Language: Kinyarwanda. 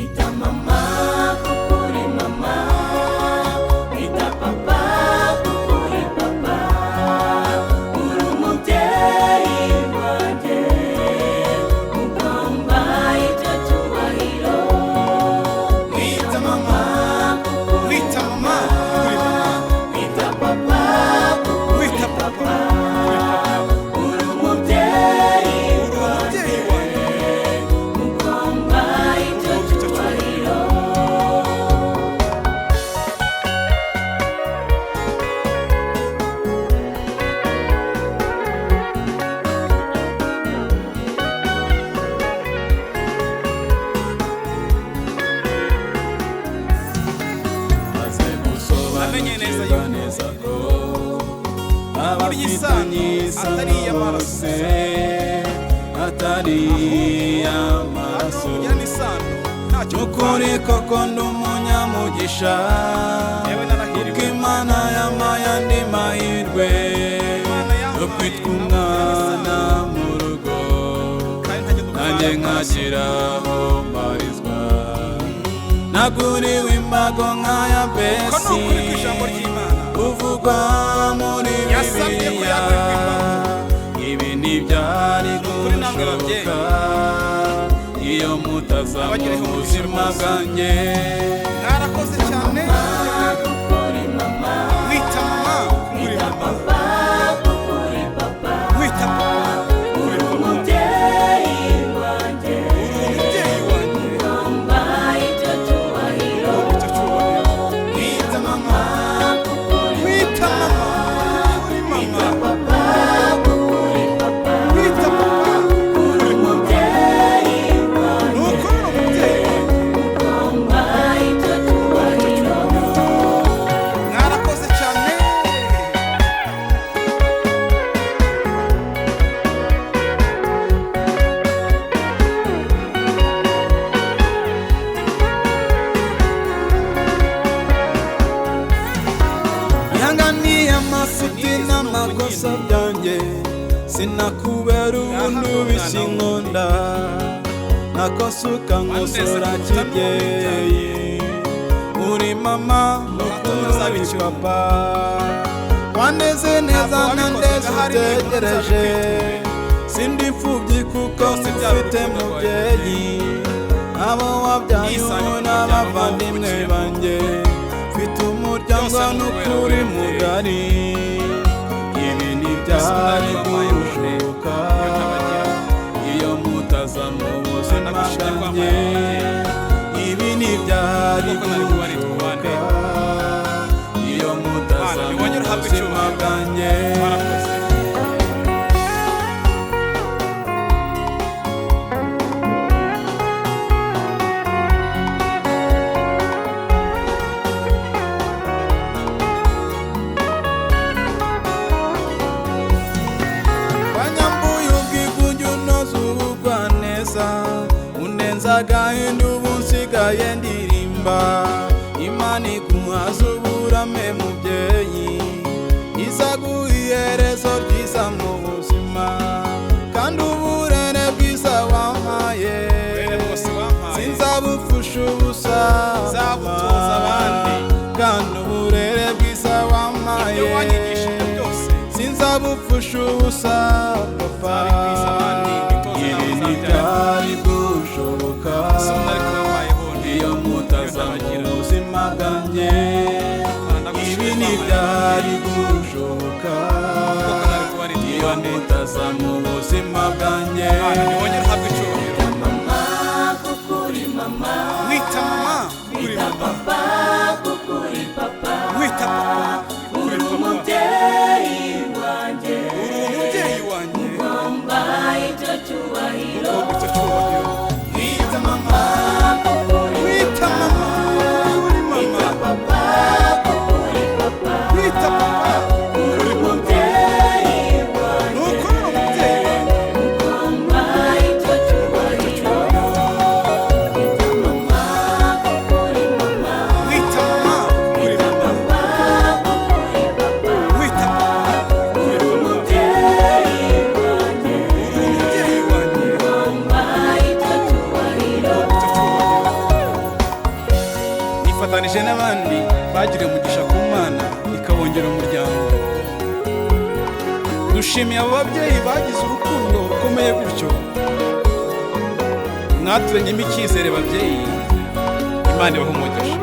Ita mama kukuri mama, ita papa kukuri papa, uri umubyeyi wanjye, ugomba icyo cyubahiro. Wita mama, wita mama, Ita papa wita papa, uri umubyeyi umubyeyi wanjye, ugomba icyo cyubahiro. maze Namenye neza gusobanukirwa neza ko abafitanye atari iy'amaraso. atari iy'amaraso. kugira n'isano ntacyo Ukuri koko ndi umunyamugisha, Yewe narahiriwe. kuko Imana yampaye andi mahirwe yo kwitwa umwana mu rugo, nanjye nkagira aho mbarizwa. Naguriwe imbago nk'aya ko ni Besi ukuri kw'ijambo ry'Imana. uvugwa muri Yasabye ko Bibiliya. yakwirwa Ibi ntibyari Kuri namwe babyeyi. gushoboka iyo mutaza mu Abagireho umugisha buzima rwose. bwanjye. Mwarakoze cyane. Kukuri mama, Wita mama, kuri ita mama, papa kukuri papa, wita papa, uri umubyeyi wanjye, umubyeyi wanjye, ugomba icyo cyubahiro. icyo cyubahiro. Wita mama, Wita mama, kuri mama, Papa kukuri papa, wita papa, uri umubyeyi wanjye, ni ukuri uri umubyeyi wanjye. ugomba icyo cyubahiro. Mwarakoze cyane. yanganiye amafuti n'amakosa byanjye, sinakubera ubundi ubishya inkunda, nakosa ukankosora kibyeyi. Uri mama mukuru uri papa, wandeze neza nandeze utegereje, sindi imfubyi kuko mfite mubyeyi, abo wabyaye ubu n'abavandimwe banjye, mfite umuryango n'ukuri mugari. Ibi ntibyari gushoboka iyo mutaza mu buzima bwanjye. Ibi ntibyari gushoboka iyo mutaza mu buzima bwanjye. Mwarakoze. Wanyambuye ubwigunge unoze ubugwaneza, unenza agahinda ubu nsigaye ndirimba. Imana iguhaza uburame mubyeyi, izaguha iherezo ryiza mu buzima, kandi uburere bwiza wampaye Uburere bwose wampaye. sinzabupfusha ubusa, Nzabutoza abandi. kandi uburere bwiza wampaye Ibyo wanyigishije byose. sinzabupfusha ubusa papa. Nzabikwiza abandi, mbitoze Ibi n'abazabyara. ntibyari gushoboka Isomo nari kubabayeho ndi. iyo mutaza mu buzima bwanjye. Ibi ntibyari gushoboka Kuko nari kuba ari iyo mutaza mu buzima bwanjye. Nibonye uhabwa icyubahiro. Mama kukuri mama, Wita mama, kuri mama, papa kukuri papa, wita papa, uri umubyeyi wanjye, uri umubyeyi wanjye, ugomba icyo cyubahiro. ugomba icyo cyubahiro. Wita mama, Wita mama, kuri mama, Papa kukuri papa, wita papa, uri umubyeyi ni wanjye, ukuri uri umubyeyi wanjye. ugomba n'abandi bagiriye umugisha ku Mana ikabongera umuryango. Dushimiye abo babyeyi bagize urukundo rukomeye gutyo, mwaturenyemo icyizere babyeyi. Imana ibahe umugisha.